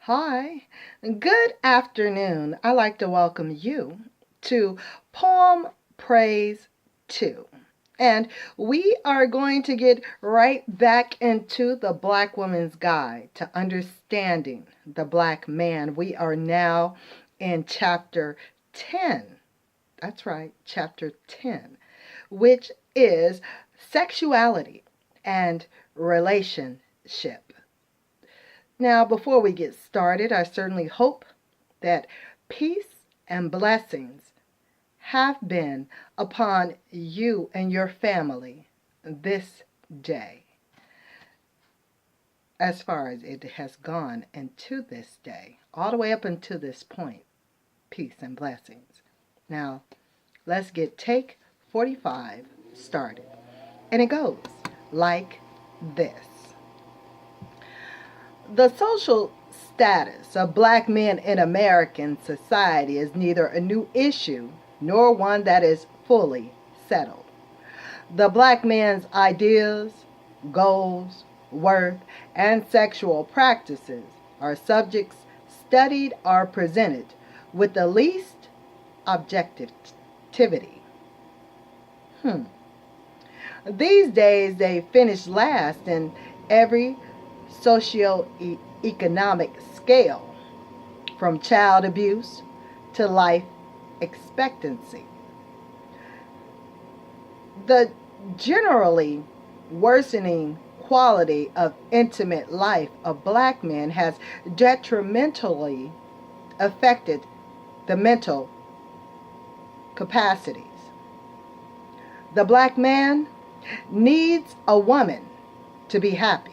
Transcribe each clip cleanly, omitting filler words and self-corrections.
Hi, good afternoon. I'd like to welcome you to Poem Praise 2. And we are going to get right back into the Black Woman's Guide to Understanding the Black Man. We are now in Chapter 10. That's right, Chapter 10, which is Sexuality and Relationship. Now, before we get started, I certainly hope that peace and blessings have been upon you and your family this day, as far as it has gone into this day, all the way up until this point. Peace and blessings. Now, let's get take 45 started. And it goes like this. The social status of black men in American society is neither a new issue nor one that is fully settled. The black man's ideas, goals, worth, and sexual practices are subjects studied or presented with the least objectivity. These days they finish last in every socio-economic scale, from child abuse to life expectancy. The generally worsening quality of intimate life of black men has detrimentally affected the mental capacities. The black man needs a woman to be happy.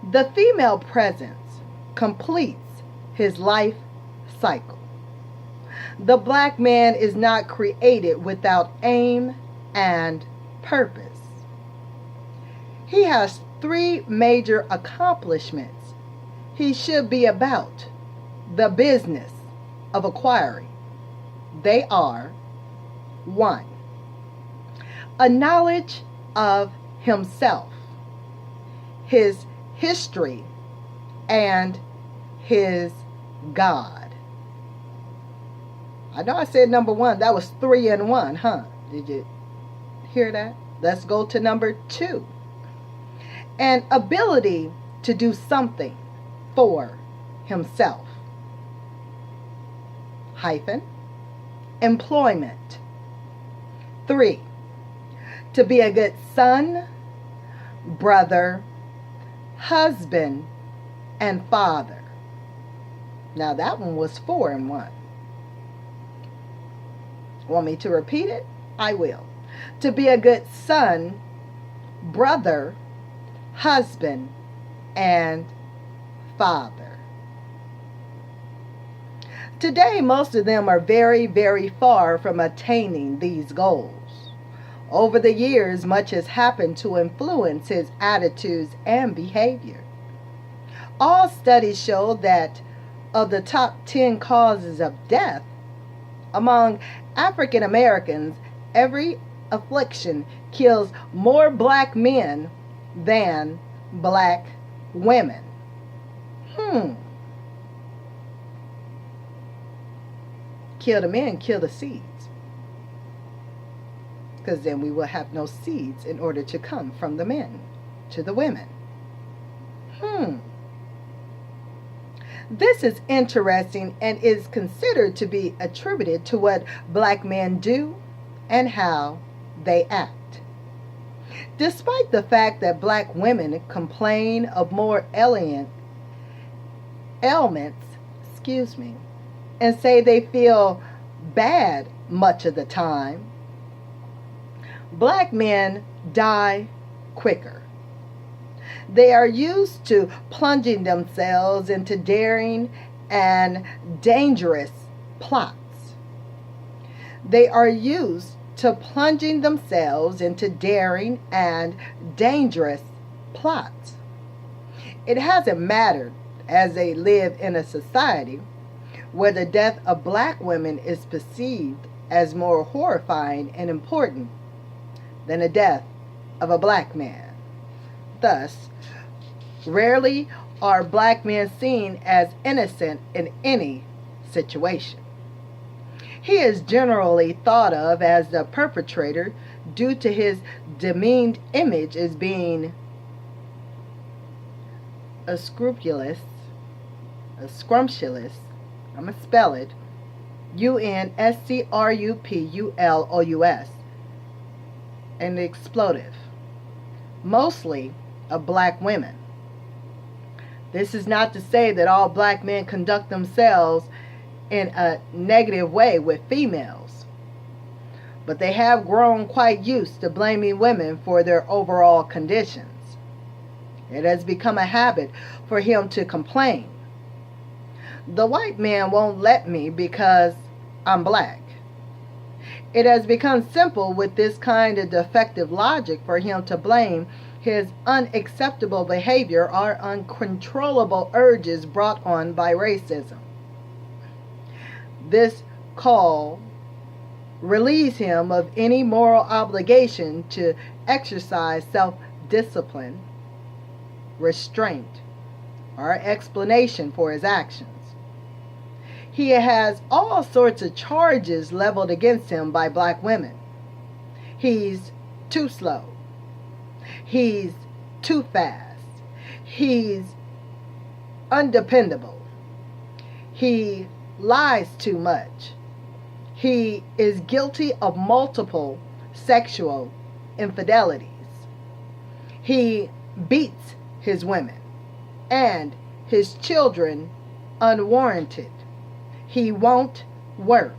The female presence completes his life cycle. The black man is not created without aim and purpose. He has three major accomplishments he should be about the business of acquiring. They are: 1. A knowledge of himself, his history, and his God. I know I said number 1. That was 3 in 1, huh? Did you hear that? Let's go to number 2. An ability to do something for himself. Employment. 3. To be a good son, brother, husband, and father. Now that one was 4 in 1. Want me to repeat it? I will. To be a good son, brother, husband, and father. Today, most of them are very, very far from attaining these goals. Over the years, much has happened to influence his attitudes and behavior. All studies show that of the top 10 causes of death among African Americans, every affliction kills more black men than black women. Kill the men, kill the seeds. Because then we will have no seeds in order to come from the men to the women. This is interesting and is considered to be attributed to what black men do and how they act. Despite the fact that black women complain of more ailments, and say they feel bad much of the time, black men die quicker. They are used to plunging themselves into daring and dangerous plots. It hasn't mattered, as they live in a society where the death of black women is perceived as more horrifying and important than the death of a black man. Thus, Rarely are black men seen as innocent in any situation. He is generally thought of as the perpetrator due to his demeaned image as being unscrupulous, I'm going to spell it, unscrupulous, and exploitive, mostly of black women. This is not to say that all black men conduct themselves in a negative way with females, but they have grown quite used to blaming women for their overall conditions. It has become a habit for him to complain. The white man won't let me because I'm black. It has become simple with this kind of defective logic for him to blame his unacceptable behavior or uncontrollable urges brought on by racism. This call relieves him of any moral obligation to exercise self-discipline, restraint, or explanation for his actions. He has all sorts of charges leveled against him by black women. He's too slow. He's too fast. He's undependable. He lies too much. He is guilty of multiple sexual infidelities. He beats his women and his children unwarranted. He won't work.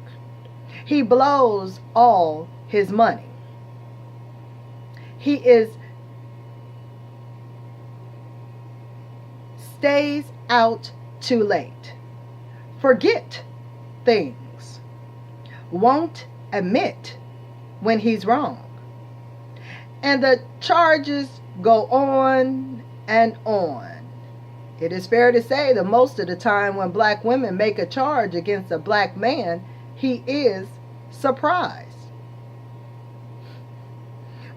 He blows all his money. He stays out too late. Forget things. Won't admit when he's wrong. And the charges go on and on. It is fair to say that most of the time when black women make a charge against a black man, he is surprised.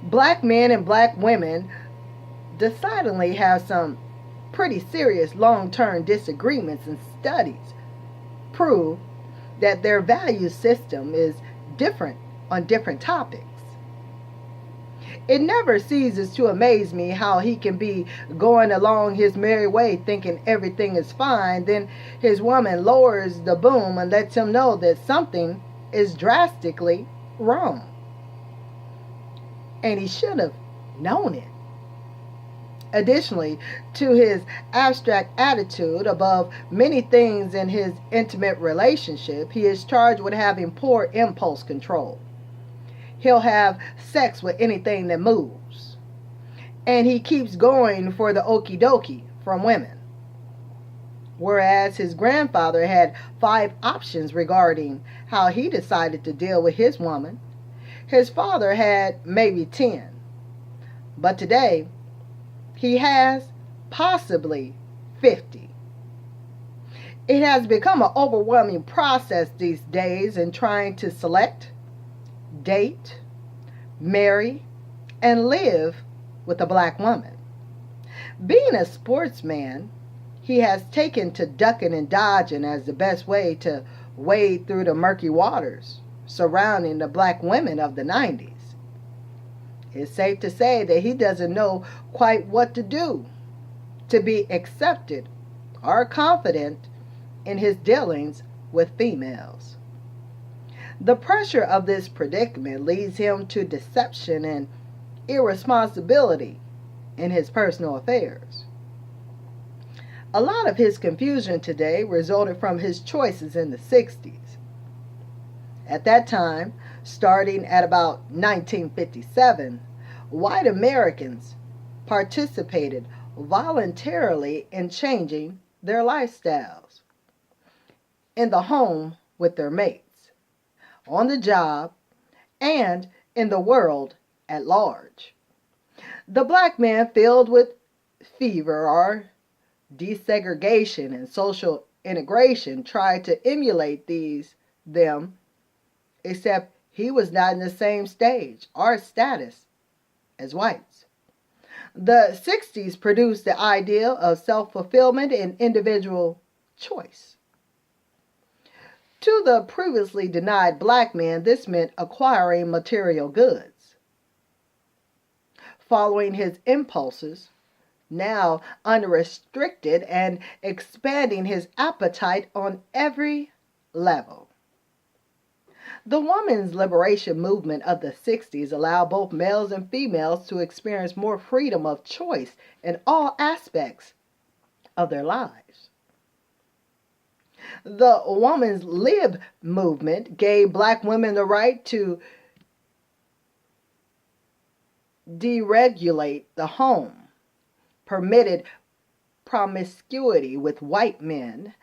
Black men and black women decidedly have some pretty serious long-term disagreements, and studies prove that their value system is different on different topics. It never ceases to amaze me how he can be going along his merry way thinking everything is fine, then his woman lowers the boom and lets him know that something is drastically wrong. And he should have known it. Additionally to his abstract attitude above many things in his intimate relationship, he is charged with having poor impulse control. He'll have sex with anything that moves. And he keeps going for the okie dokie from women. Whereas his grandfather had 5 options regarding how he decided to deal with his woman, his father had maybe 10. But today, he has possibly 50. It has become an overwhelming process these days in trying to select, date, marry, and live with a black woman. Being a sportsman, he has taken to ducking and dodging as the best way to wade through the murky waters surrounding the black women of the 90s. It's safe to say that he doesn't know quite what to do to be accepted or confident in his dealings with females. The pressure of this predicament leads him to deception and irresponsibility in his personal affairs. A lot of his confusion today resulted from his choices in the 60s. At that time, starting at about 1957, white Americans participated voluntarily in changing their lifestyles in the home with their mates, on the job, and in the world at large. The black man, filled with fever or desegregation and social integration, tried to emulate them, except he was not in the same stage or status as whites. The 60s produced the ideal of self-fulfillment and individual choice. To the previously denied black man, this meant acquiring material goods, following his impulses, now unrestricted, and expanding his appetite on every level. The women's liberation movement of the 60s allowed both males and females to experience more freedom of choice in all aspects of their lives. The women's lib movement gave black women the right to deregulate the home, permitted promiscuity with white men,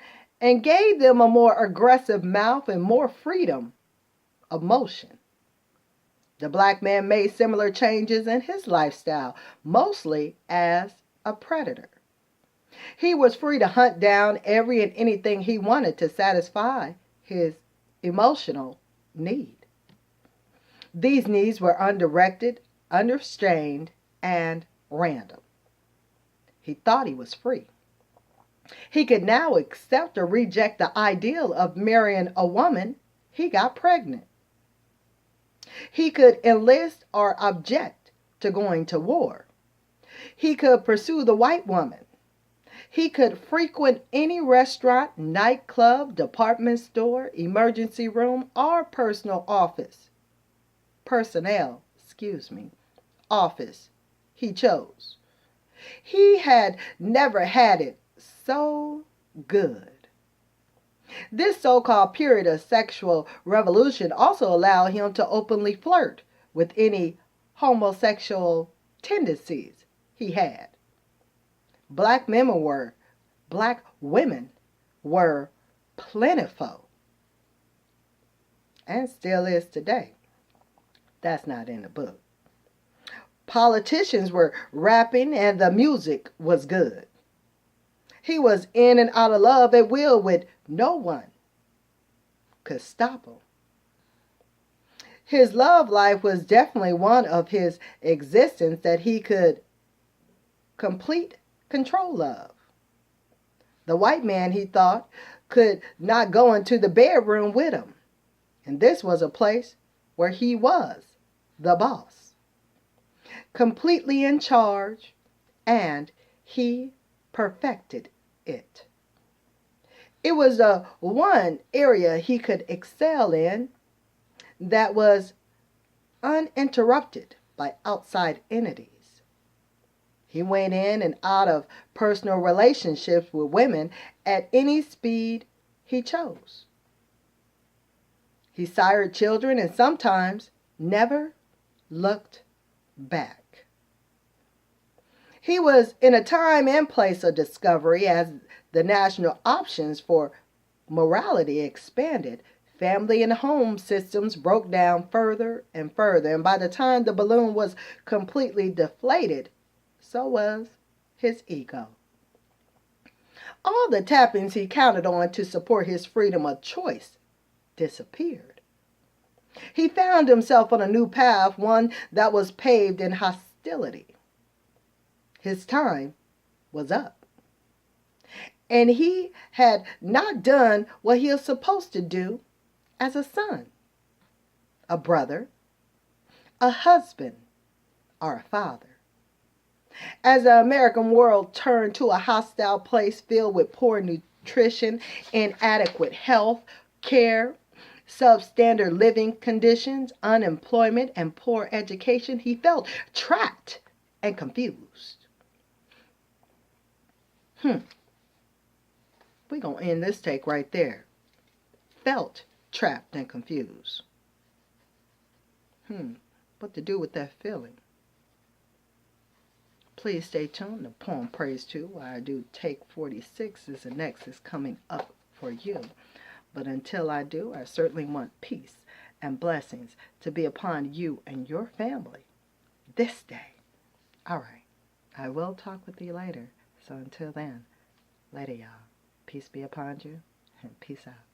and gave them a more aggressive mouth and more freedom of motion. The black man made similar changes in his lifestyle, mostly as a predator. He was free to hunt down every and anything he wanted to satisfy his emotional need. These needs were undirected, unrestrained, and random. He thought he was free. He could now accept or reject the ideal of marrying a woman he got pregnant. He could enlist or object to going to war. He could pursue the white woman. He could frequent any restaurant, nightclub, department store, emergency room, or office he chose. He had never had it so good. This so-called period of sexual revolution also allowed him to openly flirt with any homosexual tendencies he had. Black women were plentiful, and still is today. That's not in the book. Politicians were rapping and the music was good. He was in and out of love at will with no one could stop him. His love life was definitely one of his existence that he could complete control of. The white man, he thought, could not go into the bedroom with him. And this was a place where he was the boss, completely in charge, and he perfected it. It was the one area he could excel in that was uninterrupted by outside entities. He went in and out of personal relationships with women at any speed he chose. He sired children and sometimes never looked back. He was in a time and place of discovery as the national options for morality expanded. Family and home systems broke down further and further, and by the time the balloon was completely deflated, so was his ego. All the tappings he counted on to support his freedom of choice disappeared. He found himself on a new path, one that was paved in hostility. His time was up. And he had not done what he was supposed to do as a son, a brother, a husband, or a father. As the American world turned to a hostile place filled with poor nutrition, inadequate health care, substandard living conditions, unemployment, and poor education, he felt trapped and confused. We're going to end this take right there. Felt trapped and confused. What to do with that feeling? Please stay tuned. The poem Praise 2, where I do take 46 is the next is coming up for you. But until I do, I certainly want peace and blessings to be upon you and your family this day. All right. I will talk with you later. So until then, later, y'all. Peace be upon you, and peace out.